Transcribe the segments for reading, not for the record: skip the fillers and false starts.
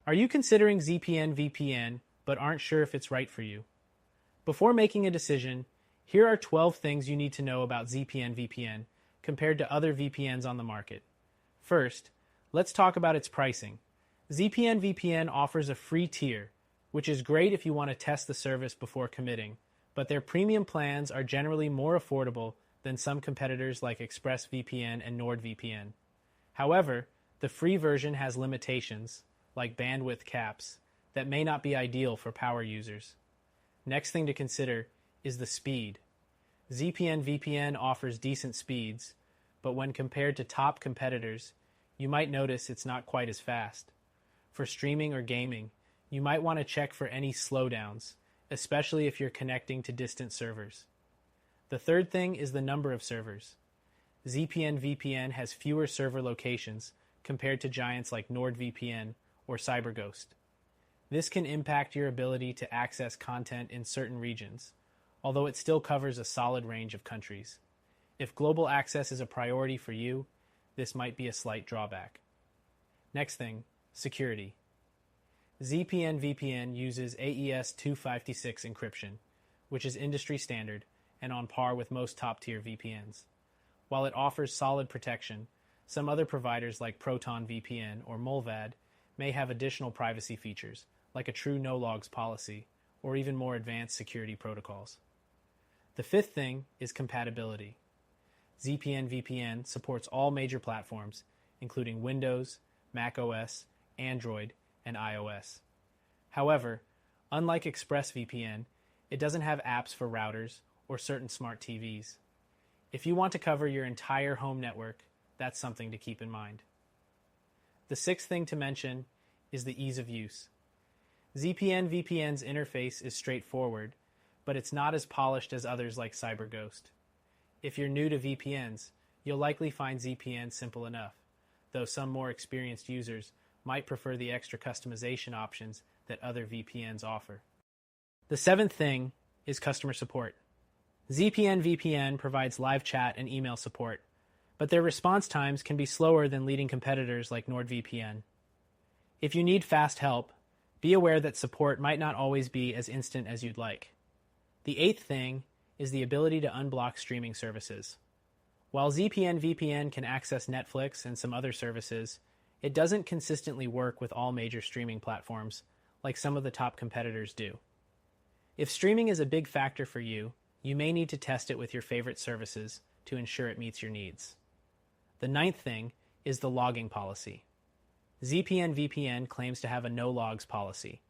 Are you considering ZPN VPN but aren't sure if it's right for you? Before making a decision, here are 12 things you need to know about ZPN VPN compared to other VPNs on the market. First, let's talk about its pricing. ZPN VPN offers a free tier, which is great if you want to test the service before committing, but their premium plans are generally more affordable than some competitors like ExpressVPN and NordVPN. However, the free version has limitations, like bandwidth caps, that may not be ideal for power users. Next thing to consider is the speed. ZPN VPN offers decent speeds, but when compared to top competitors, you might notice it's not quite as fast. For streaming or gaming, you might want to check for any slowdowns, especially if you're connecting to distant servers. The third thing is the number of servers. ZPN VPN has fewer server locations compared to giants like NordVPN or CyberGhost. This can impact your ability to access content in certain regions, although it still covers a solid range of countries. If global access is a priority for you, this might be a slight drawback. Next thing, security. ZPN VPN uses AES 256 encryption, which is industry standard and on par with most top-tier VPNs. While it offers solid protection, some other providers like Proton VPN or Mullvad may have additional privacy features, like a true no-logs policy or even more advanced security protocols. The fifth thing is compatibility. ZPN VPN supports all major platforms, including Windows, Mac OS, Android, and iOS. However, unlike ExpressVPN, it doesn't have apps for routers or certain smart TVs. If you want to cover your entire home network, that's something to keep in mind. The sixth thing to mention is the ease of use. ZPN VPN's interface is straightforward, but it's not as polished as others like CyberGhost. If you're new to VPNs, you'll likely find ZPN simple enough, though some more experienced users might prefer the extra customization options that other VPNs offer. The seventh thing is customer support. ZPN VPN provides live chat and email support, but their response times can be slower than leading competitors like NordVPN. If you need fast help, be aware that support might not always be as instant as you'd like. The eighth thing is the ability to unblock streaming services. While ZPN VPN can access Netflix and some other services, it doesn't consistently work with all major streaming platforms, like some of the top competitors do. If streaming is a big factor for you, you may need to test it with your favorite services to ensure it meets your needs. The ninth thing is the logging policy. ZPN VPN claims to have a no-logs policy,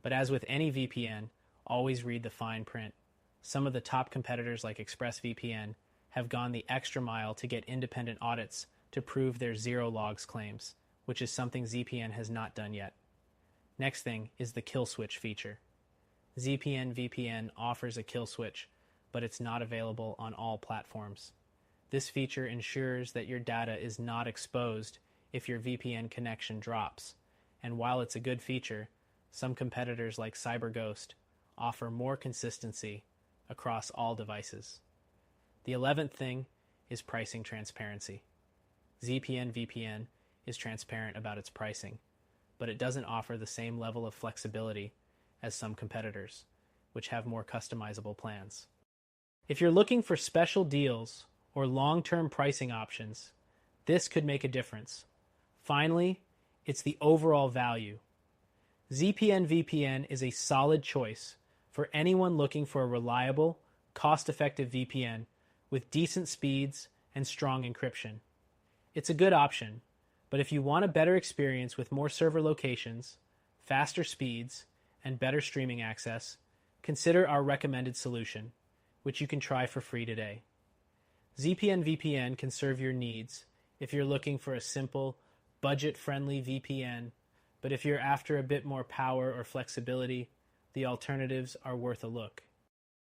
but as with any VPN, always read the fine print. Some of the top competitors like ExpressVPN have gone the extra mile to get independent audits to prove their zero logs claims, which is something ZPN has not done yet. Next thing is the kill switch feature. ZPN VPN offers a kill switch, but it's not available on all platforms. This feature ensures that your data is not exposed if your VPN connection drops, and while it's a good feature, some competitors like CyberGhost offer more consistency across all devices. The 11th thing is pricing transparency. ZPN VPN is transparent about its pricing, but it doesn't offer the same level of flexibility as some competitors, which have more customizable plans. If you're looking for special deals or long-term pricing options, this could make a difference. Finally, it's the overall value. ZPN VPN is a solid choice for anyone looking for a reliable, cost-effective VPN with decent speeds and strong encryption. It's a good option, but if you want a better experience with more server locations, faster speeds, and better streaming access, consider our recommended solution, which you can try for free today. ZPN VPN can serve your needs if you're looking for a simple, budget-friendly VPN, but if you're after a bit more power or flexibility, the alternatives are worth a look.